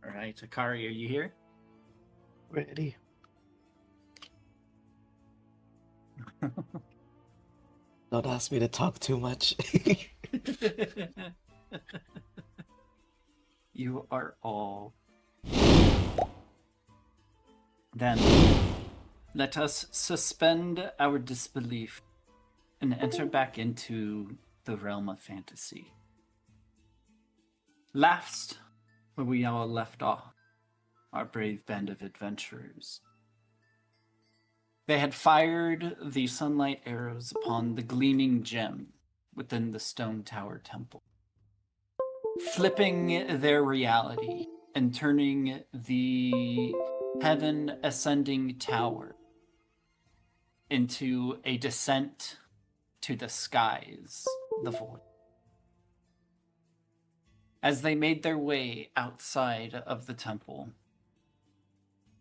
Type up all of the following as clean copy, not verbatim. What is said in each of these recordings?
All right, Akari, are you here? Ready. Don't ask me to talk too much. You are all. Then let us suspend our disbelief and enter back into the realm of fantasy. Last, where we all left off, our brave band of adventurers. They had fired the sunlight arrows upon the gleaming gem within the stone tower temple, flipping their reality and turning the heaven ascending tower into a descent to the skies, the void. As they made their way outside of the temple,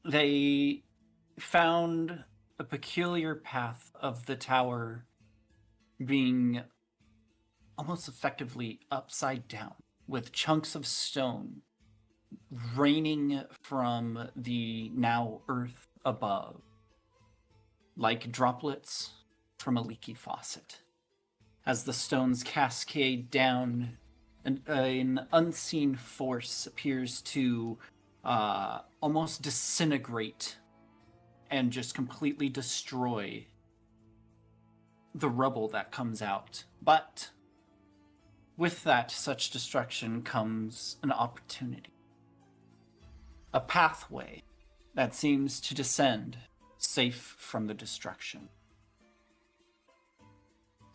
they found a peculiar path of the tower being almost effectively upside down, with chunks of stone raining from the now earth above, like droplets from a leaky faucet. As the stones cascade down, an unseen force appears to almost disintegrate and just completely destroy the rubble that comes out. But with that such destruction comes an opportunity. A pathway that seems to descend safe from the destruction.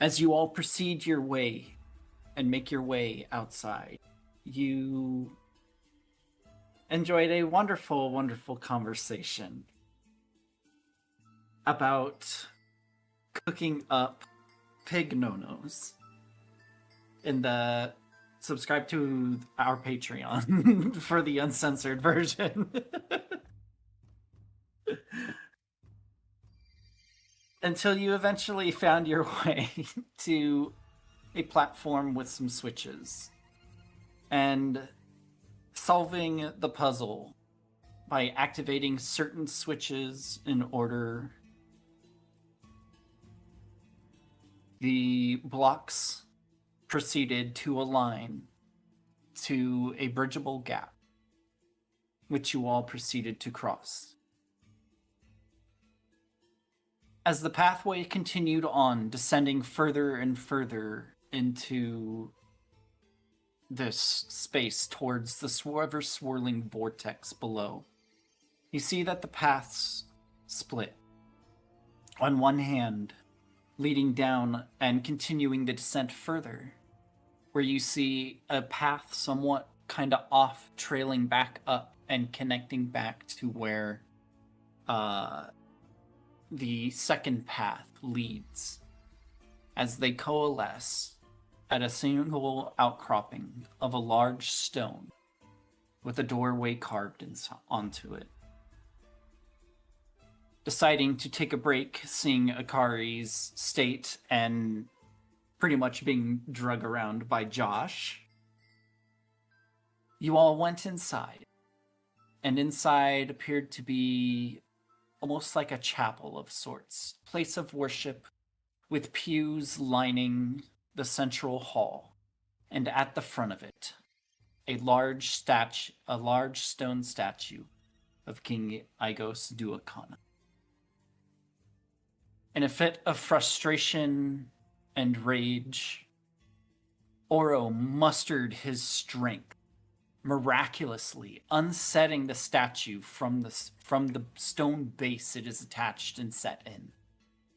As you all proceed your way and make your way outside, you enjoyed a wonderful, wonderful conversation about cooking up pig no-nos in the subscribe to our Patreon for the uncensored version. Until you eventually found your way to a platform with some switches and solving the puzzle by activating certain switches in order. The blocks proceeded to align to a bridgeable gap, which you all proceeded to cross. As the pathway continued on, descending further and further into this space towards the ever-swirling vortex below, you see that the paths split. On one hand, leading down and continuing the descent further, where you see a path somewhat kind of off, trailing back up and connecting back to where the second path leads, as they coalesce at a single outcropping of a large stone with a doorway carved onto it. Deciding to take a break, seeing Akari's state and pretty much being drug around by Josh, you all went inside. And inside appeared to be almost like a chapel of sorts, place of worship with pews lining the central hall, and at the front of it, a large stone statue of King Aigos Duakana. In a fit of frustration and rage, Oro mustered his strength, miraculously unsetting the statue from the stone base it is attached and set in,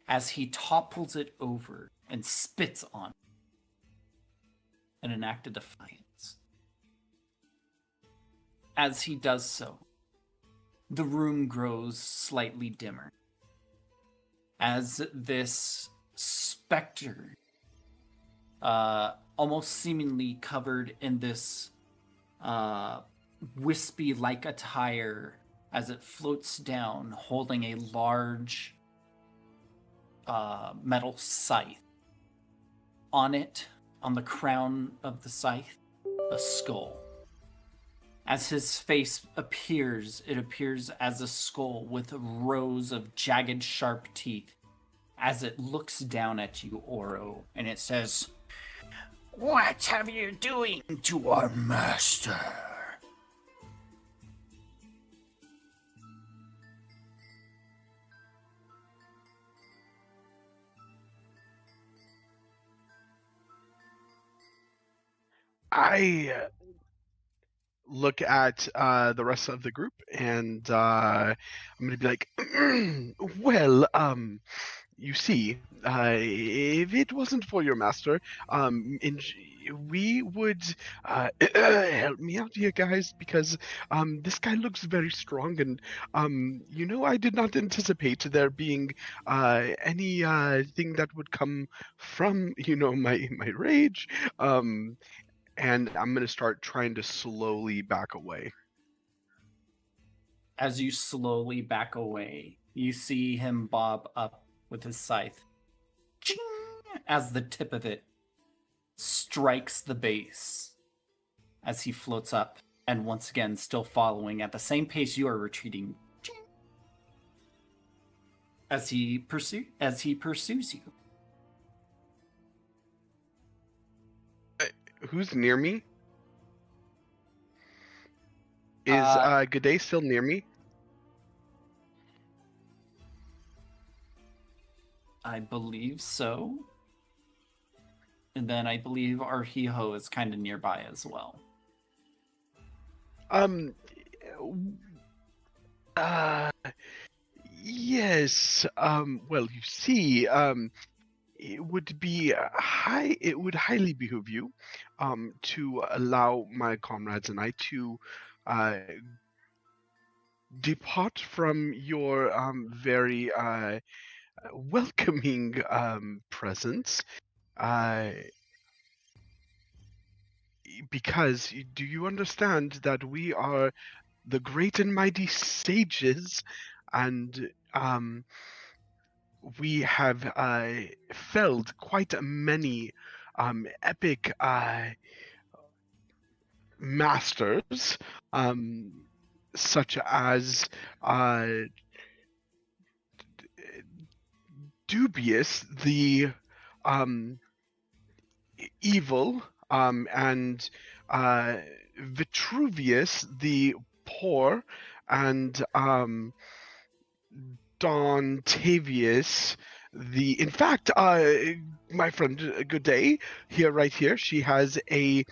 as he topples it over and spits on it in an act of defiance. As he does so, the room grows slightly dimmer, as this specter, almost seemingly covered in this wispy-like attire, as it floats down, holding a large metal scythe. On it, on the crown of the scythe, a skull. As his face appears, it appears as a skull with rows of jagged, sharp teeth. As it looks down at you, Oro, and it says, "What have you doing to our master?" I look at the rest of the group, and I'm gonna be like, well, you see, if it wasn't for your master, we would help me out here, guys, because this guy looks very strong, and I did not anticipate there being any thing that would come from my rage. And I'm gonna start trying to slowly back away. As you slowly back away, you see him bob up with his scythe. Ching! As the tip of it strikes the base, as he floats up, and once again, still following at the same pace you are retreating. Ching! As he pursues you. Who's near me? Is Good Day still near me? I believe so. And then I believe Arhiho is kind of nearby as well. Yes. Well, you see, it would highly behoove you, to allow my comrades and I to, depart from your very welcoming presence, because do you understand that we are the great and mighty sages, and we have felled quite many epic masters, such as Dubious the evil, and Vitruvius the poor, and Dontavius in fact, my friend Good Day here, right here, she has an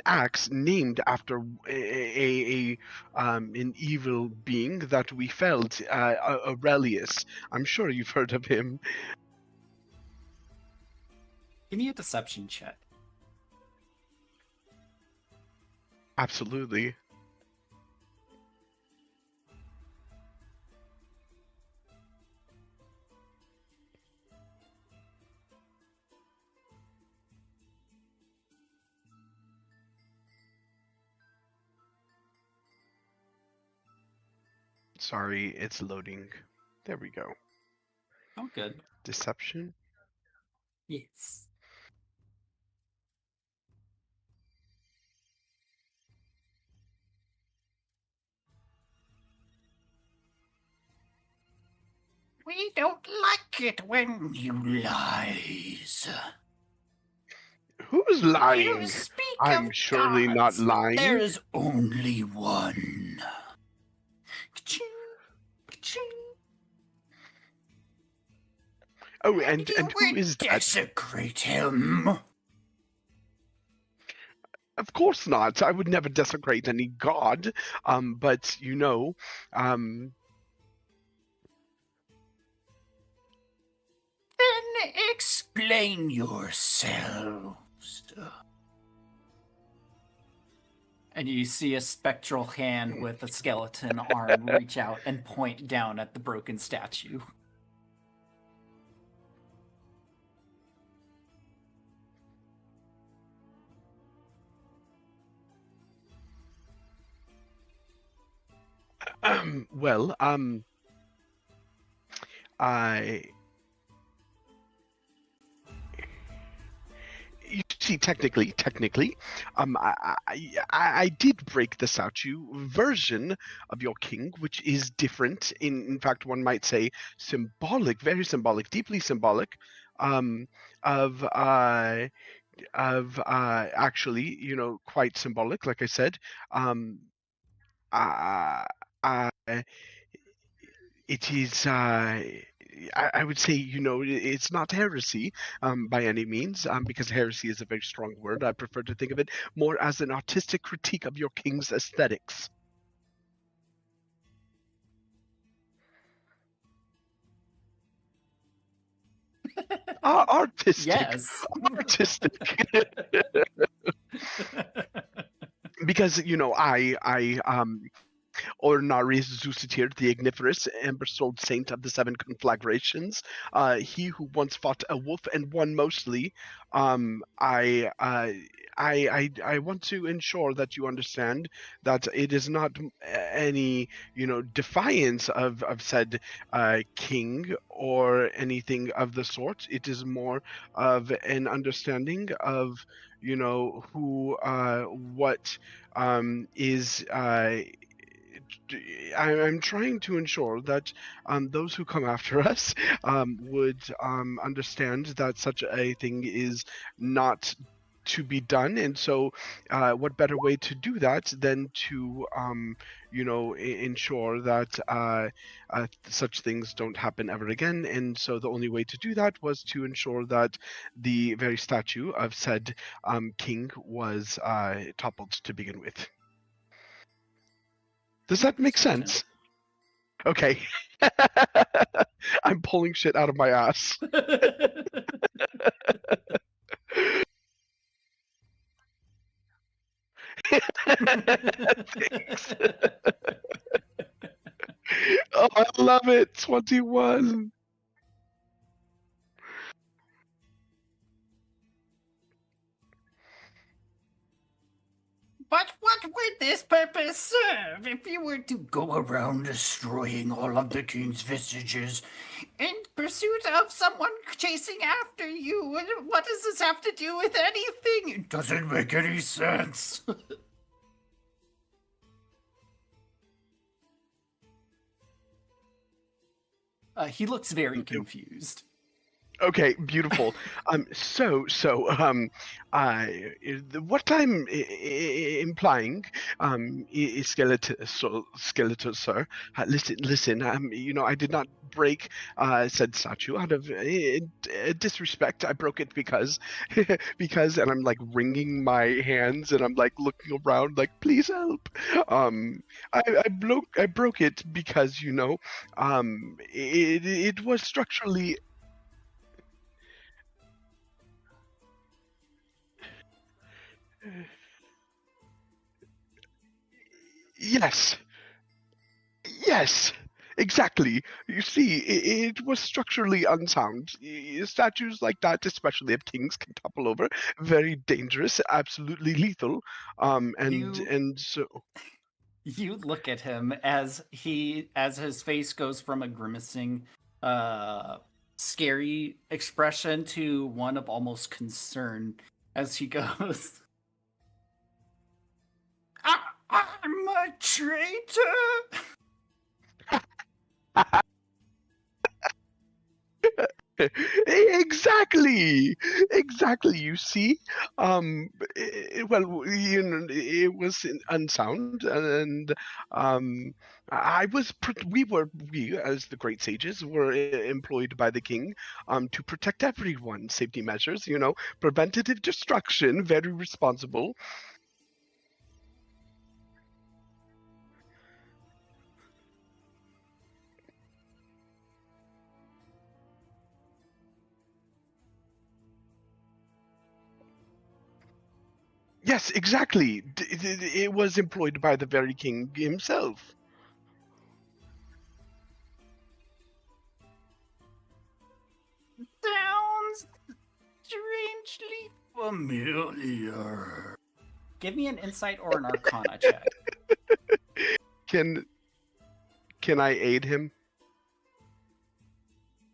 axe named after an evil being that we felled, Aurelius. I'm sure you've heard of him. Give me a deception check. Absolutely. Sorry, it's loading. There we go. Oh, good. Deception? Yes. We don't like it when you lies. Who's lying? You speak I'm of surely gods, not lying. There is only one. Ka-ching, ka-ching. Oh, and who is that? Desecrate him. Of course not. I would never desecrate any god. But Then explain yourselves. And you see a spectral hand with a skeleton arm reach out and point down at the broken statue. Well, you see, technically, I did break the statue version of your king, which is different. In fact, one might say symbolic, very symbolic, deeply symbolic, um, of actually, quite symbolic. Like I said, uh, uh, it is. I would say, it's not heresy by any means, because heresy is a very strong word. I prefer to think of it more as an artistic critique of your king's aesthetics. Artistic. Yes. Artistic. Because, Ornaris Zusitir, the igniferous, ember-souled saint of the seven conflagrations, he who once fought a wolf and won mostly. I want to ensure that you understand that it is not any, defiance of said king or anything of the sort. It is more of an understanding of, who, what is. I'm trying to ensure that those who come after us would understand that such a thing is not to be done. And so what better way to do that than to ensure that such things don't happen ever again. And so the only way to do that was to ensure that the very statue of said king was toppled to begin with. Does that make sense? Okay. I'm pulling shit out of my ass. Thanks. Oh, I love it. 21. But what would this purpose serve if you were to go around destroying all of the king's vestiges in pursuit of someone chasing after you? And what does this have to do with anything? It doesn't make any sense. He looks very confused. Okay, beautiful. What I'm implying, skeleton, sir. Listen. I did not break said statue out of disrespect. I broke it because, and I'm like wringing my hands and I'm like looking around, like, please help. I broke it because it was structurally. Yes, yes, exactly. You see, it was structurally unsound. Statues like that, especially of kings, can topple over. Very dangerous, absolutely lethal. And so. You look at him as his face goes from a grimacing, scary expression to one of almost concern as he goes, I'm a traitor. Exactly. You see, well, it was unsound, and we as the great sages were employed by the king to protect everyone. Safety measures, preventative destruction, very responsible. Yes, exactly. It was employed by the very king himself. Sounds strangely familiar. Give me an insight or an arcana check. Can I aid him?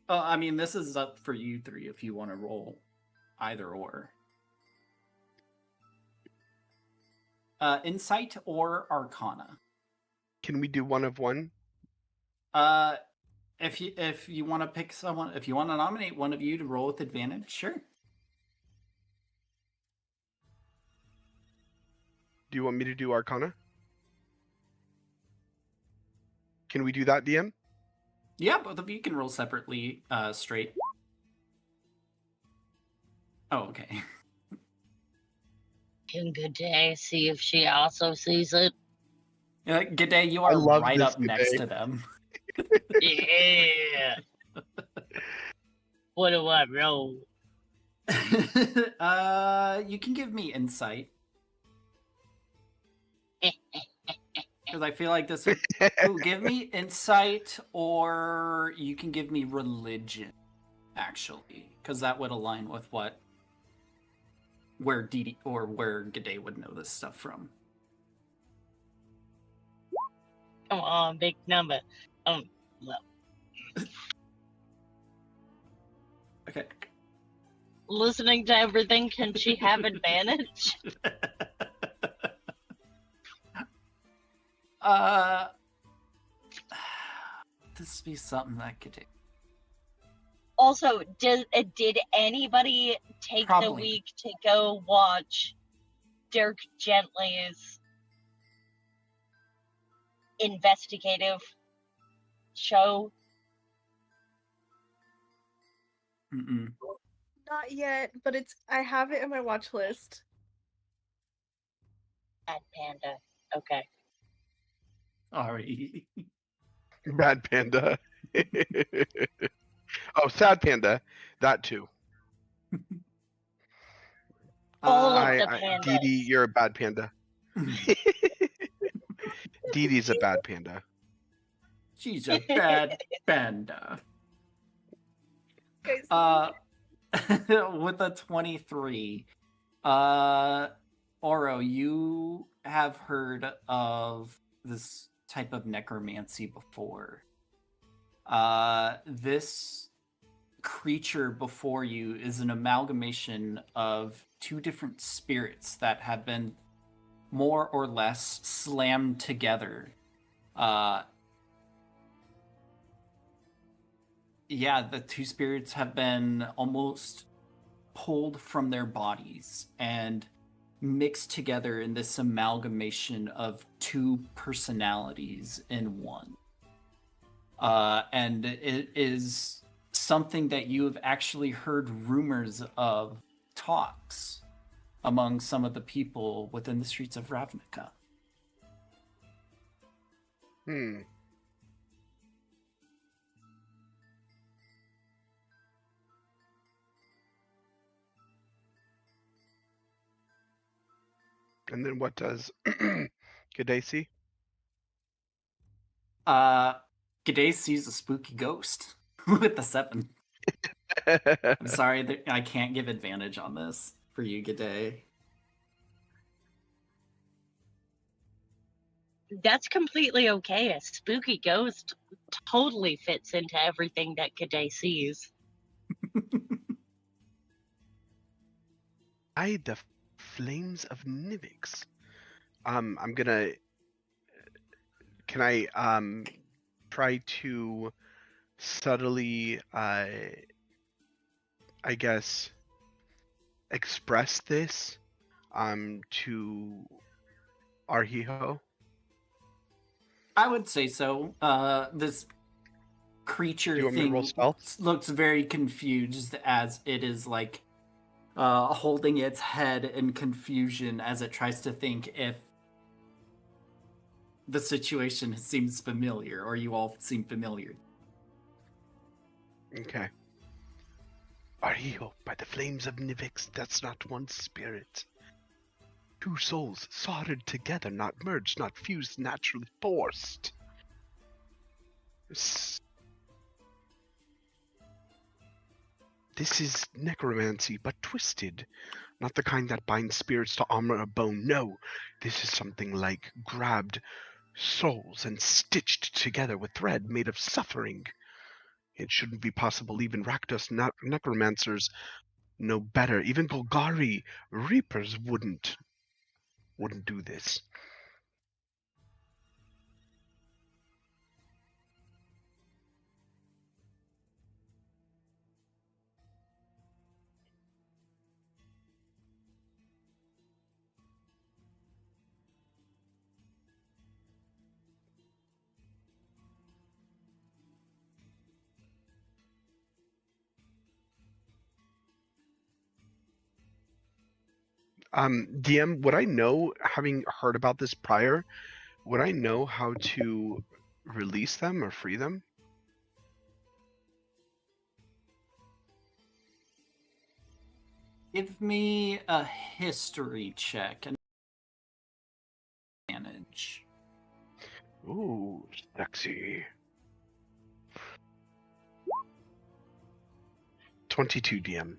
I mean, this is up for you three if you want to roll either or. Insight or Arcana. Can we do one of one? If you want to pick someone, if you want to nominate one of you to roll with advantage, sure. Do you want me to do Arcana? Can we do that, DM? Yeah, both of you can roll separately, straight. Oh, okay. Can G'day see if she also sees it? G'day, you I are love right this up next G'day. to them. Yeah. What do I roll? You can give me insight. Because I feel like this would... Ooh, give me insight, or you can give me religion, actually. Because that would align with where Didi or where G'day would know this stuff from. Come on, big number. Well, Okay. listening to everything, can she have advantage? This be something that could do. Also, did anybody take the Probably. week to go watch Dirk Gently's investigative show? Mm-mm. Not yet, but I have it in my watch list. Bad Panda. Okay. Alright. Bad Panda. Oh, Sad Panda. That too. All of Uh, the pandas. Dee Dee, you're a bad panda. Dee Dee's a bad panda. she's a bad panda. Guys, With a 23, Oro, you have heard of this type of necromancy before. This creature before you is an amalgamation of two different spirits that have been more or less slammed together. Yeah, the two spirits have been almost pulled from their bodies and mixed together in this amalgamation of two personalities in one. And it is something that you have actually heard rumors of talks among some of the people within the streets of Ravnica. And then what does G'day see? G'day sees a spooky ghost with the 7. I'm sorry that I can't give advantage on this for you, G'day. That's completely okay. A spooky ghost totally fits into everything that G'day sees. By the flames of Nivix. I'm gonna. Can I try to subtly I guess express this to Arhiho? I would say so. This creature Do you want me to thing roll stealth? looks very confused as it is like holding its head in confusion as it tries to think if the situation seems familiar or you all seem familiar. Okay. Arhiho, by the flames of Nivix, that's not one spirit. Two souls soldered together, not merged, not fused, naturally forced. This is necromancy, but twisted. Not the kind that binds spirits to armor or bone. No, this is something like grabbed souls and stitched together with thread made of suffering. It shouldn't be possible. Even Rakdos necromancers know better. Even Golgari reapers wouldn't wouldn't do this. DM, would I know, having heard about this prior, would I know how to release them or free them? Give me a history check and manage. Ooh, sexy. 22 DM.